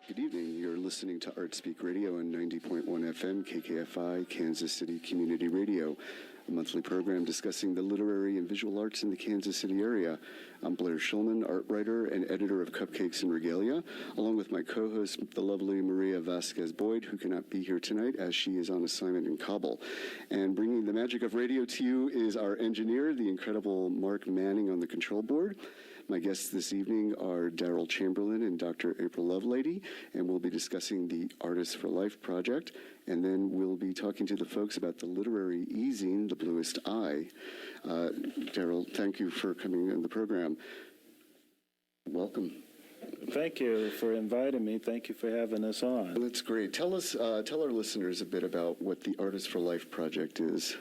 Good evening. You're listening to Art Speak Radio on 90.1 FM, KKFI, Kansas City Community Radio, a monthly program discussing the literary and visual arts in the Kansas City area. I'm Blair Shulman, art writer and editor of Cupcakes and Regalia, along with my co-host, the lovely Maria Vasquez-Boyd, who cannot be here tonight as she is on assignment in Kabul. And bringing the magic of radio to you is our engineer, the incredible Mark Manning on the control board. My guests this evening are Daryl Chamberlain and Dr. April Lovelady, and we'll be discussing the Artists for Life project, and then we'll be talking to the folks about the literary easing, The Bluest Eye. Daryl, thank you for coming on the program. Welcome. Thank you for inviting me. Thank you for having us on. That's great. Tell our listeners a bit about what the Artists for Life project is.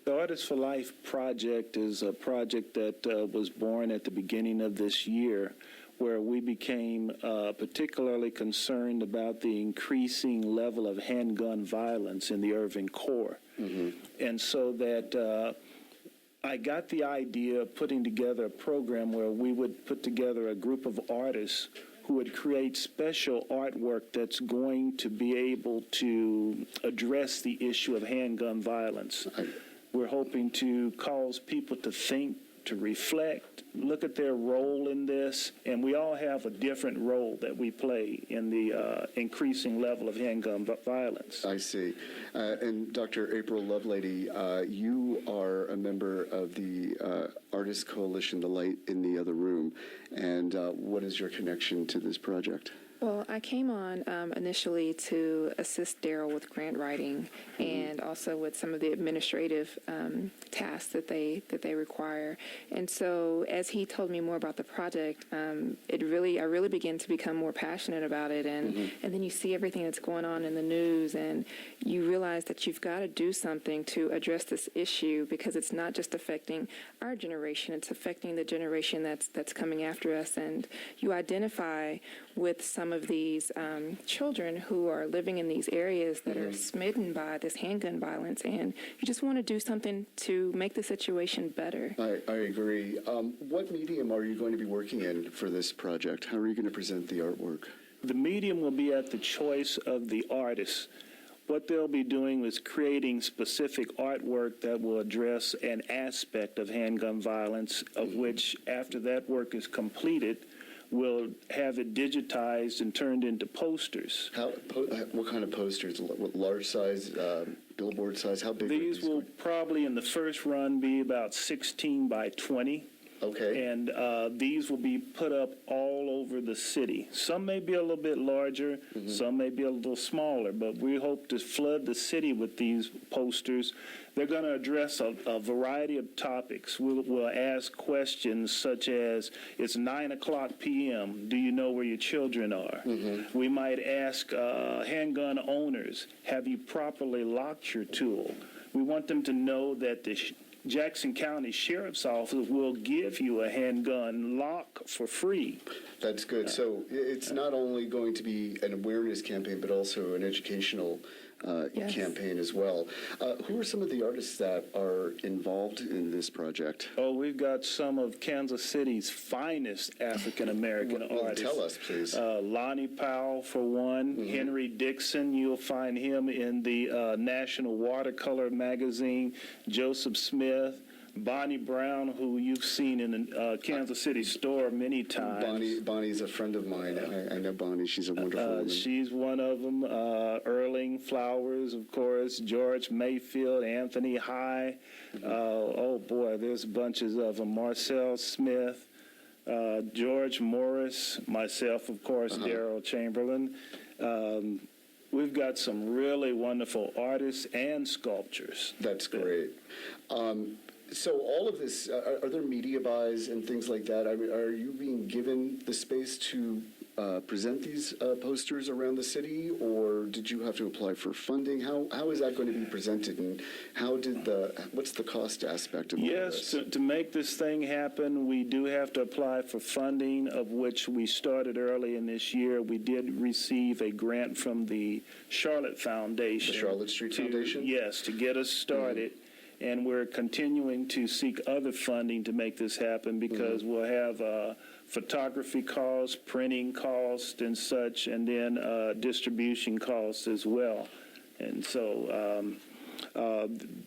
The Artists for Life project is a project that was born at the beginning of this year, where we became particularly concerned about the increasing level of handgun violence in the urban core. Mm-hmm. And so that I got the idea of putting together a program where we would put together a group of artists who would create special artwork that's going to be able to address the issue of handgun violence. We're hoping to cause people to think, to reflect, look at their role in this, and we all have a different role that we play in the increasing level of handgun violence. I see. And Dr. April Lovelady, you are a member of the Artist Coalition, The Light in the Other Room, and what is your connection to this project? Well, I came on initially to assist Daryl with grant writing and also with some of the administrative tasks that they require. And so, as he told me more about the project, I really began to become more passionate about it. And then you see everything that's going on in the news, and you realize that you've got to do something to address this issue, because it's not just affecting our generation; it's affecting the generation that's coming after us. And you identify with some of these children who are living in these areas that are smitten by this handgun violence, and you just want to do something to make the situation better. I agree. What medium are you going to be working in for this project? How are you going to present the artwork? The medium will be at the choice of the artist. What they'll be doing is creating specific artwork that will address an aspect of handgun violence, of which, after that work is completed, we'll have it digitized and turned into posters. What kind of posters? What large size, billboard size? How big? These will probably, in the first run, be about 16 by 20. Okay. And these will be put up all over the city. Some may be a little bit larger, some may be a little smaller, but we hope to flood the city with these posters. They're going to address a variety of topics. We'll ask questions such as, it's 9 o'clock p.m., do you know where your children are? We might ask handgun owners, have you properly locked your tool? We want them to know that the Jackson County Sheriff's Office will give you a handgun lock for free. That's good. So it's not only going to be an awareness campaign, but also an educational campaign as well. Who are some of the artists that are involved in this project? Oh, we've got some of Kansas City's finest African-American artists. Tell us, please. Lonnie Powell, for one. Henry Dixon, you'll find him in the National Watercolor magazine. Joseph Smith. Bonnie Brown, who you've seen in the Kansas City store many times. Bonnie's a friend of mine. I know Bonnie. She's a wonderful woman. She's one of them. Erling Flowers, of course. George Mayfield, Anthony High. Oh, boy, there's bunches of them. Marcel Smith, George Morris, myself, of course, Daryl Chamberlain. We've got some really wonderful artists and sculptors. That's great. So all of this, are there media buys and things like that? I mean, are you being given the space to present these posters around the city, or did you have to apply for funding? How is that going to be presented, and what's the cost aspect of all this? Yes, to make this thing happen, we do have to apply for funding, of which we started early in this year. We did receive a grant from the Charlotte Foundation. The Charlotte Street Foundation? Yes, to get us started. and we're continuing to seek other funding to make this happen because we'll have photography costs, printing costs, and such, and then distribution costs as well. And so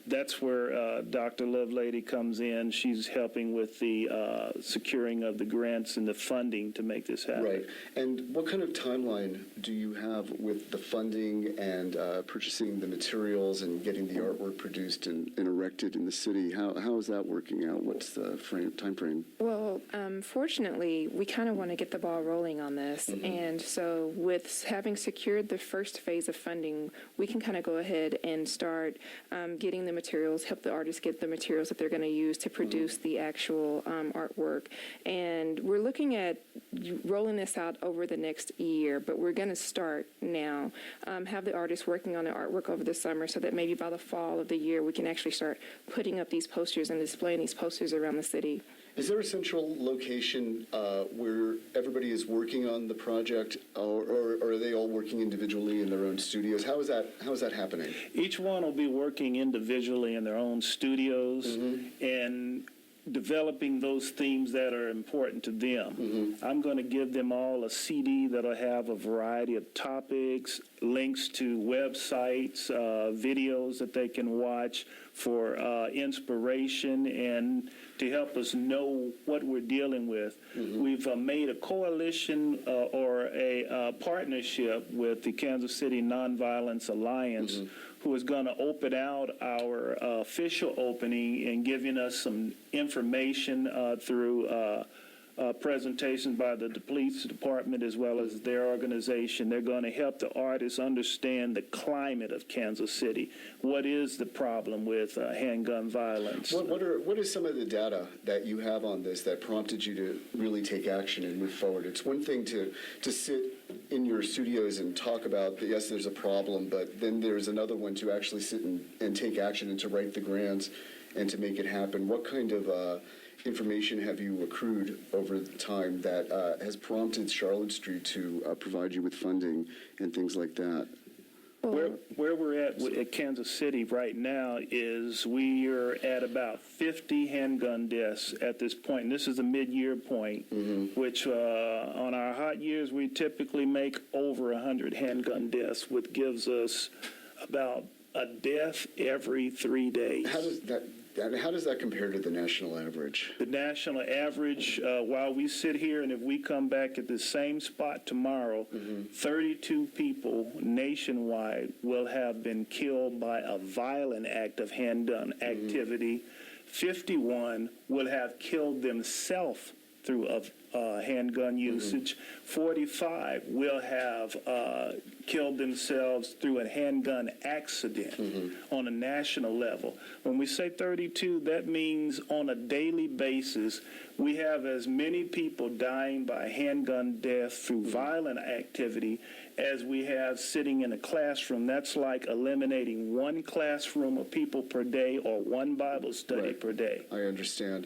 that's where Dr. Lovelady comes in. She's helping with the securing of the grants and the funding to make this happen. Right. And what kind of timeline do you have with the funding and purchasing the materials and getting the artwork produced and erected in the city? How is that working out? What's the time frame? Well, fortunately, we kind of want to get the ball rolling on this. And so with having secured the first phase of funding, we can kind of go ahead and start getting the materials, help the artists get the materials that they're going to use to produce the actual artwork. And we're looking at rolling this out over the next year, but we're going to start now, have the artists working on the artwork over the summer so that maybe by the fall of the year we can actually start putting up these posters and displaying these posters around the city. Is there a central location where everybody is working on the project, or are they all working individually in their own studios? How is that happening? Each one will be working individually in their own studios and developing those themes that are important to them. I'm going to give them all a CD that'll have a variety of topics, links to websites, videos that they can watch for inspiration and to help us know what we're dealing with. We've made a coalition or a partnership with the Kansas City Nonviolence Alliance, who is going to open out our official opening and giving us some information through presentations by the police department as well as their organization. They're going to help the artists understand the climate of Kansas City. What is the problem with handgun violence? What is some of the data that you have on this that prompted you to really take action and move forward? It's one thing to sit in your studios and talk about, yes, there's a problem, but then there's another one to actually sit and take action and to write the grants and to make it happen. What kind of information have you accrued over time that has prompted Charlotte Street to provide you with funding and things like that? Where we're at Kansas City right now is we are at about 50 handgun deaths at this point. And this is a mid-year point, which on our hot years, we typically make over 100 handgun deaths, which gives us about a death every 3 days. How does that compare to the national average? The national average, while we sit here and if we come back at the same spot tomorrow, 32 people nationwide will have been killed by a violent act of handgun activity. 51 will have killed themselves through a handgun usage. 45 will have killed themselves through a handgun accident on a national level. When we say 32, that means on a daily basis, we have as many people dying by handgun death through violent activity as we have sitting in a classroom. That's like eliminating one classroom of people per day or one Bible study per day. I understand.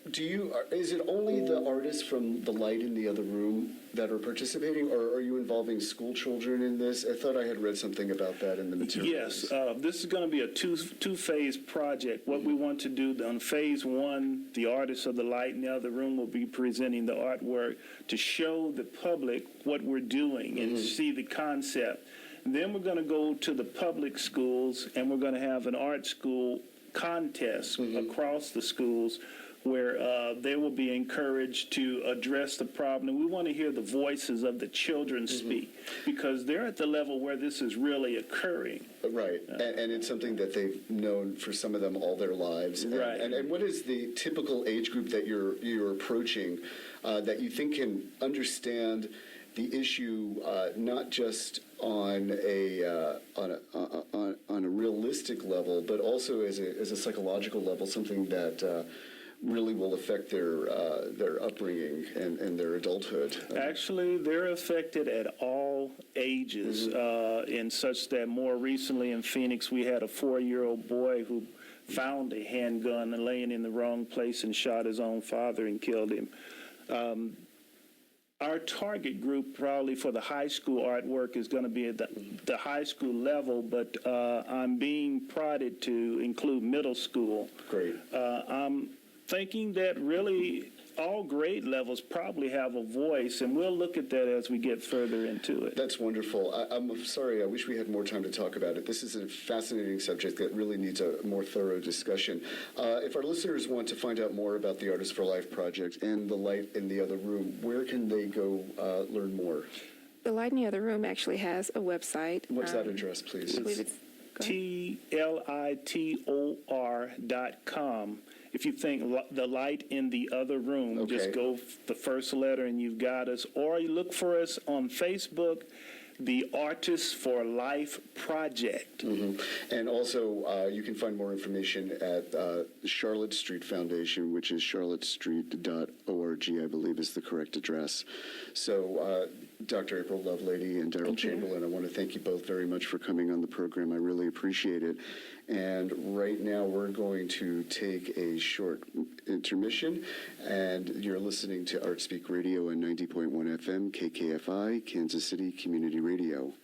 Is it only the artists from the Light in the Other Room that are participating, or are you involving school children in this? I thought I had read something about that in the materials. Yes, this is going to be a two-phase project. What we want to do on phase one, the artists of the Light in the Other Room will be presenting the artwork to show the public what we're doing and see the concept. Then we're going to go to the public schools, and we're going to have an art school contest across the schools where they will be encouraged to address the problem. And we want to hear the voices of the children speak, because they're at the level where this is really occurring. Right, and it's something that they've known for some of them all their lives. Right. And what is the typical age group that you're approaching that you think can understand the issue not just on a realistic level, but also as a psychological level, something that really will affect their upbringing and their adulthood? Actually, they're affected at all ages, in such that more recently in Phoenix, we had a 4-year-old boy who found a handgun and laying in the wrong place and shot his own father and killed him. our target group probably for the high school artwork is going to be at the high school level, but I'm being prodded to include middle school. Great. I'm thinking that really all grade levels probably have a voice, and we'll look at that as we get further into it. That's wonderful. I'm sorry, I wish we had more time to talk about it. This is a fascinating subject that really needs a more thorough discussion. If our listeners want to find out more about the Artists for Life project and the Light in the Other Room, where can they go learn more? The Light in the Other Room actually has a website. What's that address, please? I believe it's TLITOR.com. If you think the light in the other room, Okay. just go the first letter and you've got us. Or you look for us on Facebook, the Artists for Life Project. Mm-hmm. And also, you can find more information at the Charlotte Street Foundation, which is charlottestreet.org, I believe is the correct address. So, Dr. April Lovelady and Daryl Chamberlain, I want to thank you both very much for coming on the program. I really appreciate it. And right now, we're going to take a short intermission, and you're listening to ArtSpeak Radio on 90.1 FM, KKFI, Kansas City Community Radio.